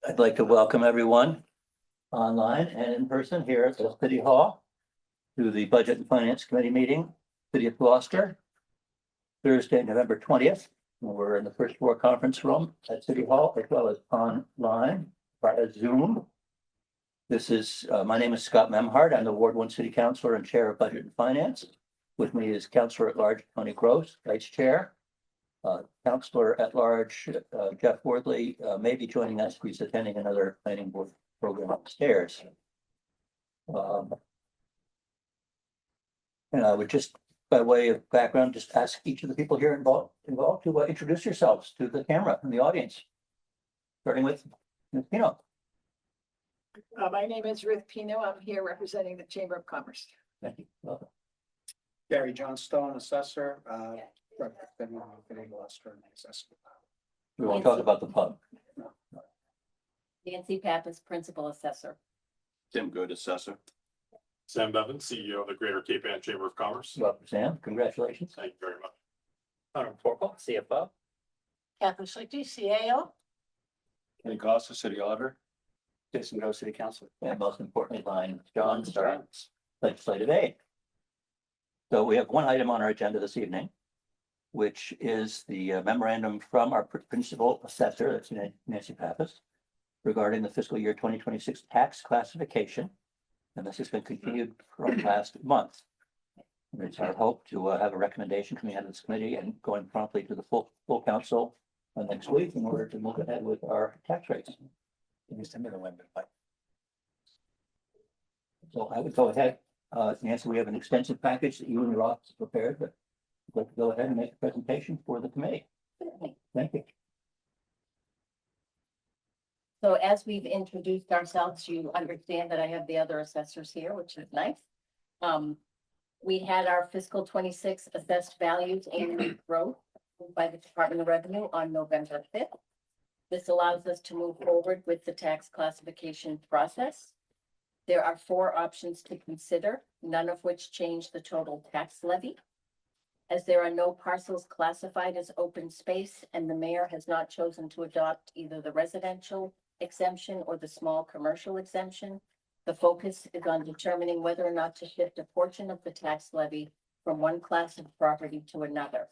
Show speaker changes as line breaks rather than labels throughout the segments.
I'd like to welcome everyone online and in person here at the City Hall to the Budget and Finance Committee meeting, City of Gloucester, Thursday, November 20th. We're in the first floor conference room at City Hall as well as online via Zoom. My name is Scott Memhard. I'm the Ward 1 City Councilor and Chair of Budget and Finance. With me is Councilor at Large Tony Gross, Vice Chair. Councilor at Large Jeff Wardley may be joining us. He's attending another planning board program upstairs. And I would just, by way of background, just ask each of the people here involved to introduce yourselves to the camera and the audience. Starting with Ms. Pino.
My name is Ruth Pino. I'm here representing the Chamber of Commerce.
Thank you. Welcome.
Gary Johnstone, assessor, representing Gloucester and assessor.
We won't talk about the pub.
Nancy Pappas, principal assessor.
Tim Good, assessor.
Sam Bevan, CEO of the Greater Cape Ann Chamber of Commerce.
Welcome, Sam. Congratulations.
Thank you very much.
Hunter Porpel, CFO.
Kathleen Schlichty, CAO.
Kenny Gloucester, city auditor. Jason Go, city councilor.
And most importantly, John Starnes, legislative aid. So we have one item on our agenda this evening, which is the memorandum from our principal assessor, that's Nancy Pappas, regarding the fiscal year 2026 tax classification. And this has been continued from last month. And it's our hope to have a recommendation coming out of this committee and going promptly to the full council next week in order to move ahead with our tax rates. So I would go ahead. Nancy, we have an extensive package that you and your office prepared, but I'd like to go ahead and make a presentation for the committee. Thank you.
So as we've introduced ourselves, you understand that I have the other assessors here, which is nice. We had our fiscal 26 assessed values and growth by the Department of Revenue on November 5th. This allows us to move forward with the tax classification process. There are 4 options to consider, none of which change the total tax levy. As there are no parcels classified as open space and the mayor has not chosen to adopt either the residential exemption or the small commercial exemption, the focus is on determining whether or not to shift a portion of the tax levy from one class of property to another.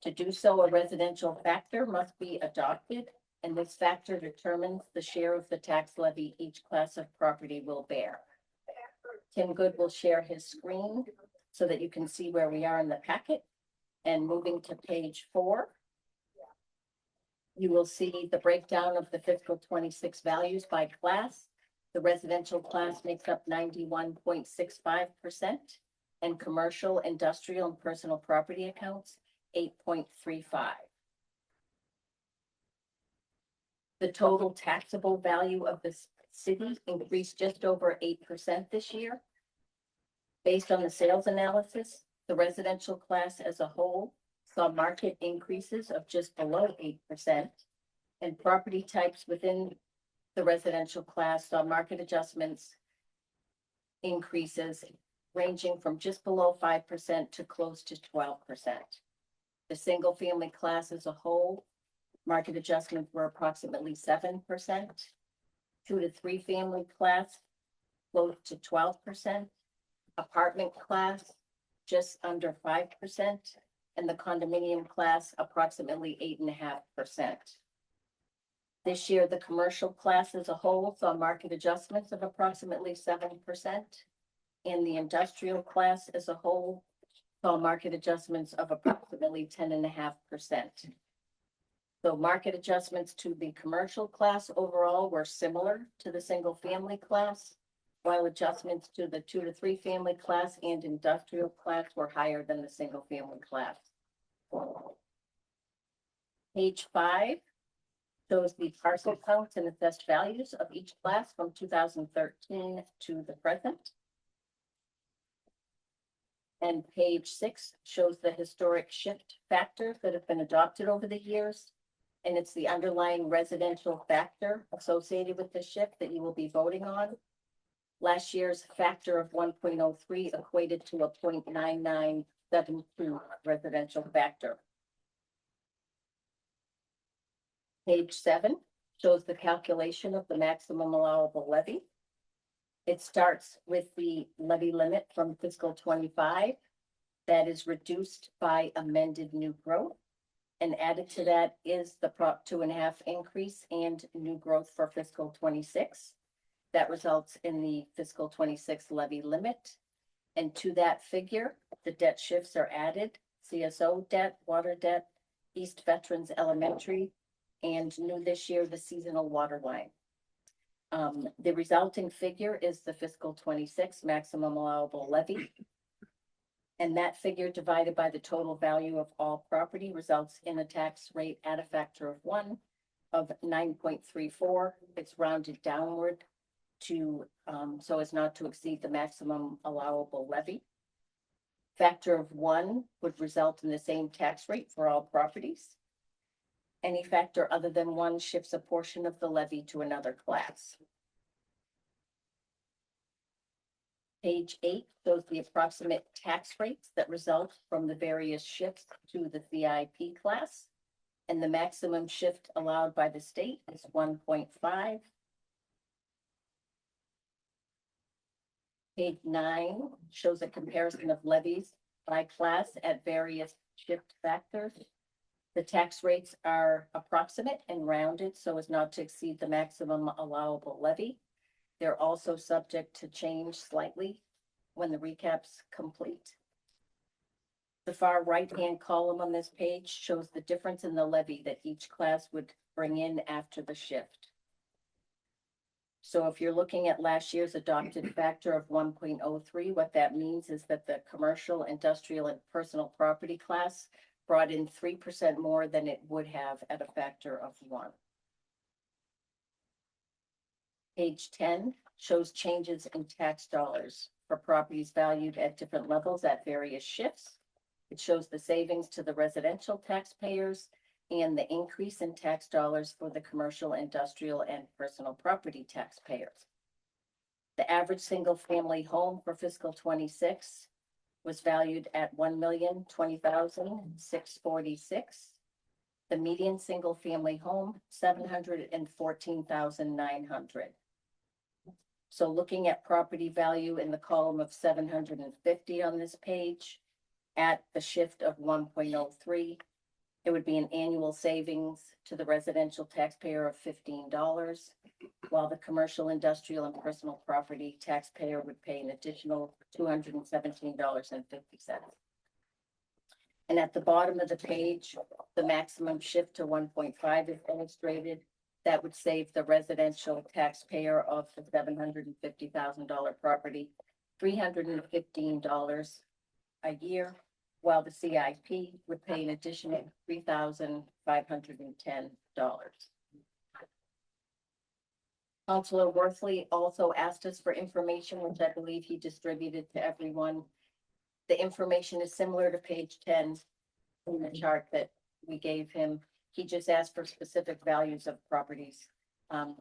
To do so, a residential factor must be adopted, and this factor determines the share of the tax levy each class of property will bear. Tim Good will share his screen so that you can see where we are in the packet. And moving to page 4, you will see the breakdown of the fiscal 26 values by class. The residential class makes up 91.65%, and commercial, industrial, and personal property accounts 8.35%. The total taxable value of the city increased just over 8% this year. Based on the sales analysis, the residential class as a whole saw market increases of just below 8%, and property types within the residential class saw market adjustments increases ranging from just below 5% to close to 12%. The single family class as a whole, market adjustments were approximately 7%. 2 to 3 family class close to 12%. Apartment class just under 5%, and the condominium class approximately 8.5%. This year, the commercial class as a whole saw market adjustments of approximately 7%, and the industrial class as a whole saw market adjustments of approximately 10.5%. So market adjustments to the commercial class overall were similar to the single family class, while adjustments to the 2 to 3 family class and industrial class were higher than the single family class. Page 5 shows the parcel counts and assessed values of each class from 2013 to the present. And page 6 shows the historic shift factors that have been adopted over the years. And it's the underlying residential factor associated with the shift that you will be voting on. Last year's factor of 1.03 equated to a 0.9972 residential factor. Page 7 shows the calculation of the maximum allowable levy. It starts with the levy limit from fiscal 25 that is reduced by amended new growth. And added to that is the Prop 2.5 increase and new growth for fiscal 26. That results in the fiscal 26 levy limit. And to that figure, the debt shifts are added: CSO debt, water debt, East Veterans Elementary, and new this year, the seasonal water line. The resulting figure is the fiscal 26 maximum allowable levy. And that figure divided by the total value of all property results in a tax rate at a factor of 1 of 9.34. It's rounded downward to, so as not to exceed the maximum allowable levy. Factor of 1 would result in the same tax rate for all properties. Any factor other than 1 shifts a portion of the levy to another class. Page 8 shows the approximate tax rates that result from the various shifts to the CIP class. And the maximum shift allowed by the state is 1.5. Page 9 shows a comparison of levies by class at various shift factors. The tax rates are approximate and rounded so as not to exceed the maximum allowable levy. They're also subject to change slightly when the recap's complete. The far right-hand column on this page shows the difference in the levy that each class would bring in after the shift. So if you're looking at last year's adopted factor of 1.03, what that means is that the commercial, industrial, and personal property class brought in 3% more than it would have at a factor of 1. Page 10 shows changes in tax dollars for properties valued at different levels at various shifts. It shows the savings to the residential taxpayers and the increase in tax dollars for the commercial, industrial, and personal property taxpayers. The average single-family home for fiscal 26 was valued at $1,020,646. The median single-family home, $714,900. So looking at property value in the column of 750 on this page, at the shift of 1.03, it would be an annual savings to the residential taxpayer of $15, while the commercial, industrial, and personal property taxpayer would pay an additional $217.50. And at the bottom of the page, the maximum shift to 1.5 is illustrated. That would save the residential taxpayer of the $750,000 property $315 a year, while the CIP would pay an additional $3,510. Councilor Worthley also asked us for information, which I believe he distributed to everyone. The information is similar to page 10 in the chart that we gave him. He just asked for specific values of properties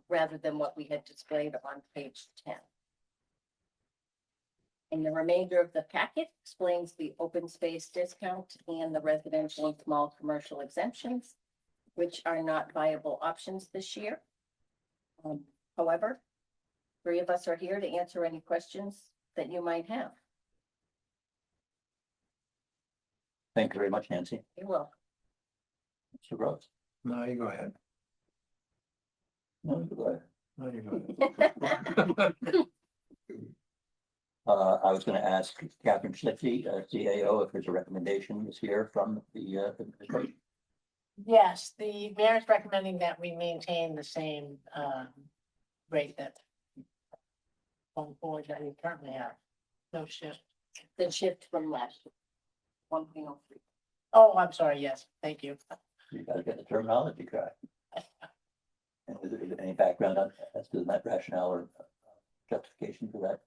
rather than what we had displayed on page 10. And the remainder of the packet explains the open space discount and the residential and small commercial exemptions, which are not viable options this year. However, 3 of us are here to answer any questions that you might have.
Thank you very much, Nancy.
You will.
Mr. Rose.
No, you go ahead.
No, you go ahead.
No, you go ahead.
I was going to ask Catherine Schlifty, CAO, if there's a recommendation this year from the administration.
Yes, the mayor is recommending that we maintain the same rate that going forward that we currently have. No shift.
The shift from last year, 1.03.
Oh, I'm sorry. Yes, thank you.
You got to get the terminology correct. And is there any background on as to that rationale or justification for that?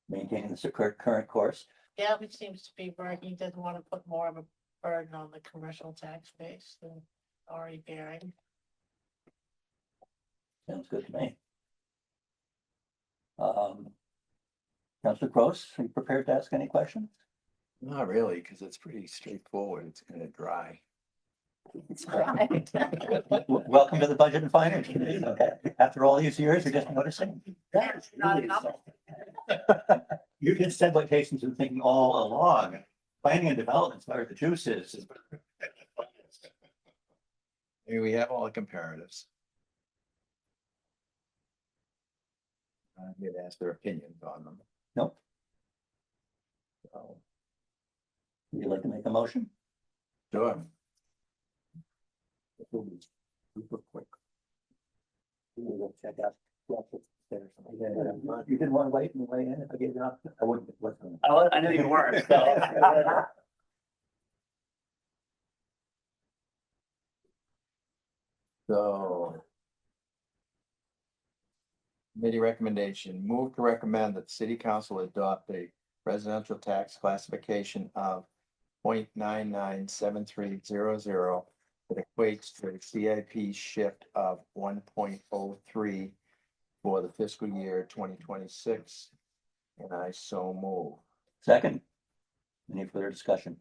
Maintaining the current course?
Yeah, it seems to be working. He doesn't want to put more of a burden on the commercial tax base than already bearing.
Sounds good to me. Councilor Gross, are you prepared to ask any questions?
Not really, because it's pretty straightforward. It's kind of dry.
That's right.
Welcome to the Budget and Finance Committee. Okay, after all these years, you're just noticing. You just said what Jason's been thinking all along. Planning and development's where the juice is.
Maybe we have all the comparatives. I'm here to ask their opinions on them.
Nope. So, would you like to make a motion?
Sure.
Super quick. We'll go check out. You didn't want to wait and weigh in if I gave you an option? I wouldn't.
I knew you weren't, so.
So. Committee recommendation, move to recommend that the city council adopt a residential tax classification of 0.997300 that equates to a CIP shift of 1.03 for the fiscal year 2026. And I so move.
Second. Any further discussion?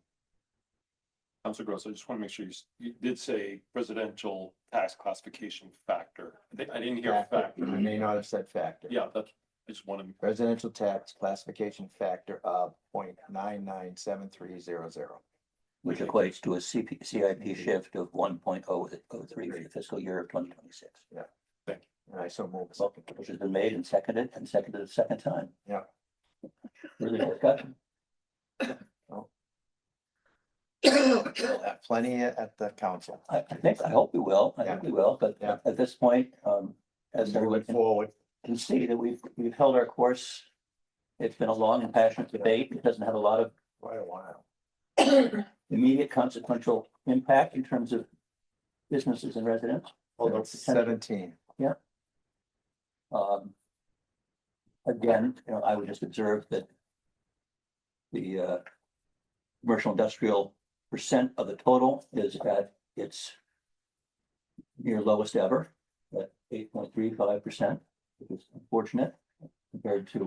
Councilor Gross, I just want to make sure you did say residential tax classification factor. I didn't hear factor.
I may not have said factor.
Yeah, I just want to,
Residential tax classification factor of 0.997300.
Which equates to a CIP shift of 1.003 for the fiscal year of 2026.
And I so move.
Which has been made and seconded a second time.
Yeah.
Further discussion?
We'll have plenty at the council.
I hope we will. I think we will, but
Yeah.
at this point, as
Moving
everyone
forward.
can see, that we've held our course. It's been a long and passionate debate. It doesn't have a lot of
Quite a while.
immediate consequential impact in terms of businesses and residents.
Although 17.
Again, I would just observe that the commercial industrial percent of the total is at its near lowest ever, at 8.35%, which is unfortunate compared to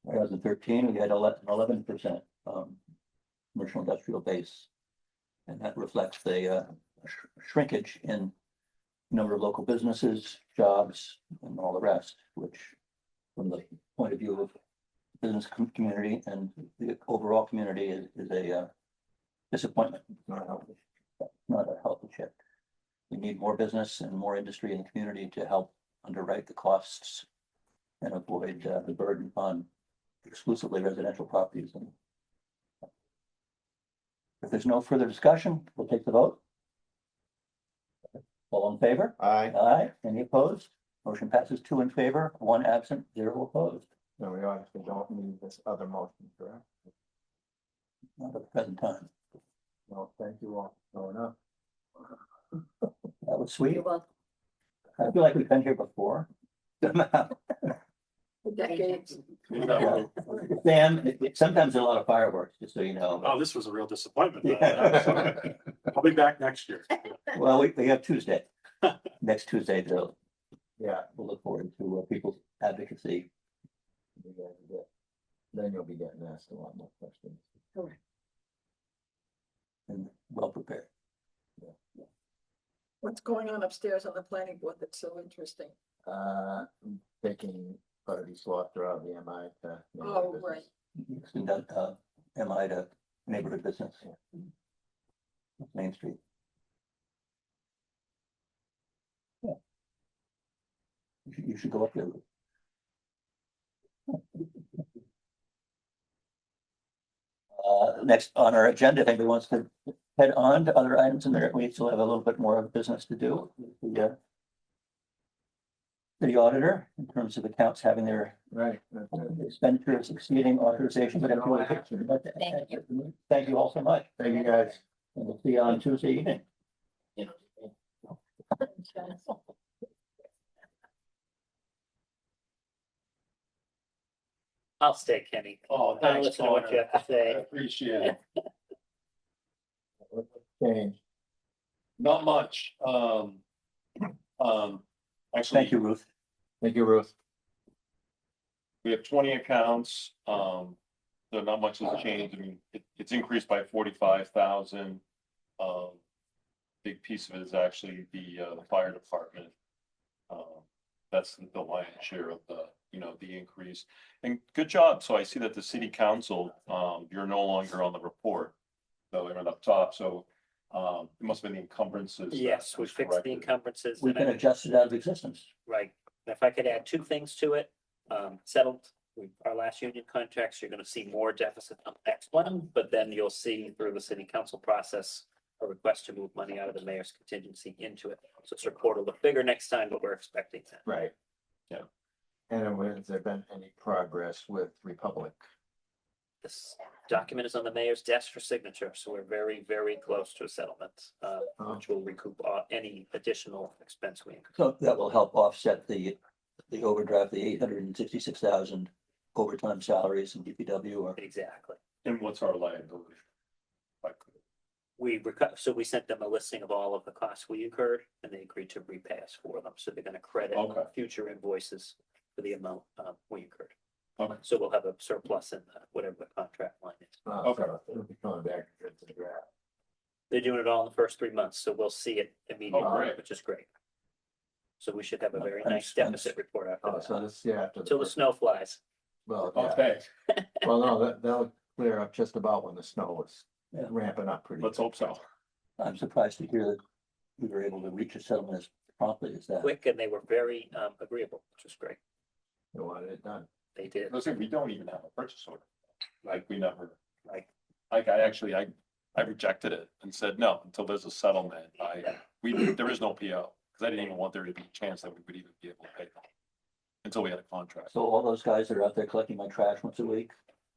2013, we had 11% commercial industrial base. And that reflects the shrinkage in number of local businesses, jobs, and all the rest, which from the point of view of business community and the overall community is a disappointment. Not a healthy shift. We need more business and more industry in the community to help underwrite the costs and avoid the burden on exclusively residential properties. And if there's no further discussion, we'll take the vote. All in favor?
Aye.
Aye. Any opposed? Motion passes 2 in favor, 1 absent, 0 opposed.
No, we obviously don't need this other motion, correct?
Not at the present time.
Well, thank you all. Oh, no.
That was sweet.
You're welcome.
I feel like we've been here before.
Decades.
Sam, sometimes there are a lot of fireworks, just so you know.
oh, this was a real disappointment.
Yeah.
I'll be back next year.
Well, we have Tuesday. Next Tuesday, we'll
Yeah.
look forward to people's advocacy.
you guys will get- Then you'll be getting asked a lot more questions.
And well prepared.
What's going on upstairs on the planning board that's so interesting?
Taking Buddy Gloucester out of the MI to.
Oh, right.
Extend MI to neighborhood business. Main Street. Yeah. You should go up there. Next on our agenda, if anybody wants to head on to other items in there, we still have a little bit more of business to do. The city auditor, in terms of accounts having their
Right.
expenditures exceeding authorization.
Thank you.
Thank you all so much.
Thank you, guys.
And we'll see you on Tuesday evening.
I'll stay, Kenny.
Oh,
I'll
thanks,
listen to what you
Connor.
have to
I
say.
appreciate it.
Change.
Not much. Actually.
Thank you, Ruth.
Thank you, Ruth.
We have 20 accounts, so not much has changed. I mean, it's increased by 45,000. big piece of it is actually the fire department. That's the lion's share of the, the increase. And good job. So I see that the city council, you're no longer on the report. So they're up top. So it must have been the encumbrances. that
Yes, we
was
fixed the
corrected.
encumbrances.
We
and
can
I-
adjust it out of existence.
Right, if I could add two things to it, settled, our last union contracts, you're gonna see more deficit on the next one, but then you'll see through the city council process. A request to move money out of the mayor's contingency into it, so it's report will look bigger next time, but we're expecting that.
Right.
Yeah.
And has there been any progress with Republic?
This document is on the mayor's desk for signature, so we're very, very close to a settlement, which will recoup any additional expense we incur.
So that will help offset the overdraft, the 866,000 overtime salaries in DPW or.
Exactly.
And what's our liability? Like,
So we sent them a listing of all of the costs we incurred, and they agreed to repay us for them, so they're gonna credit
Okay.
future invoices for the amount we incurred.
Okay.
So we'll have a surplus in whatever the contract line is.
Okay.
So it'll be coming back to the draft.
They're doing it all in the first 3 months, so we'll see it immediately,
great.
which is great. So we should have a very
I'm-
nice
I'm-
deficit report
Oh,
after
so
that,
this, yeah, after.
until the snow flies.
Well, yeah.
Okay,
Well, no, that'll clear up just about when the snow was
Yeah.
ramping up pretty.
let's hope so.
I'm surprised to hear that we were able to reach a settlement as promptly as that.
Quick, and they were very agreeable, which was great.
They wanted it done.
They did.
Listen, we don't even have a purchase order. Like, we never,
Like,
like, I rejected it and said, no, until there's a settlement, there is no PO. Cause I didn't even want there to be a chance that we would even be able to pay them. Until we had a contract.
So all those guys that are out there collecting my trash once a week,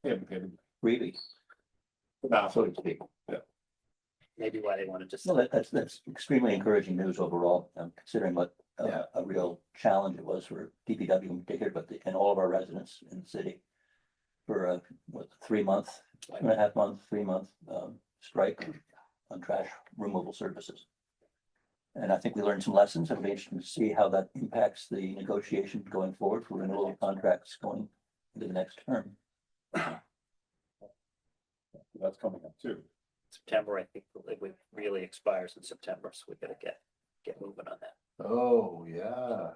We haven't paid them.
really,
No,
so to speak.
maybe why they wanted to.
No, that's extremely encouraging news overall, considering what
Yeah.
a real challenge it was for DPW in particular, but and all of our residents in the city. For a, 3 month, 2.5 month, 3 month strike on trash removal services. And I think we learned some lessons. It'll be interesting to see how that impacts the negotiation going forward for renewal of contracts going into the next term.
that's coming up too.
September, I think it really expires in September, so we gotta get moving on that.
Oh, yeah.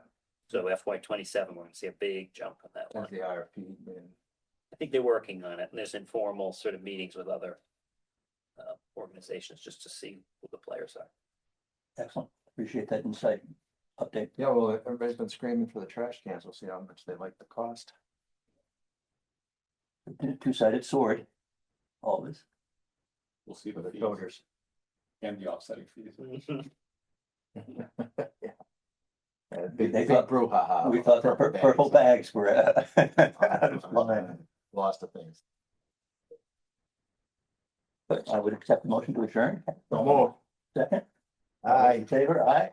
So FY 27, we're gonna see a big jump on that one.
Has the RFP been?
I think they're working on it, and there's informal sort of meetings with other organizations just to see who the players are.
Excellent. Appreciate that insight update.
Yeah, well, everybody's been screaming for the trash cans. We'll see how much they like the cost.
Two-sided sword, always.
We'll see
For
the
the
fees
voters.
and the offsetting fees.
Big
They thought-
brouhaha.
We thought that purple bags were out of line.
Lost of things.
But I would accept the motion to adjourn.
No more.
Second. All
Aye.
in favor, aye.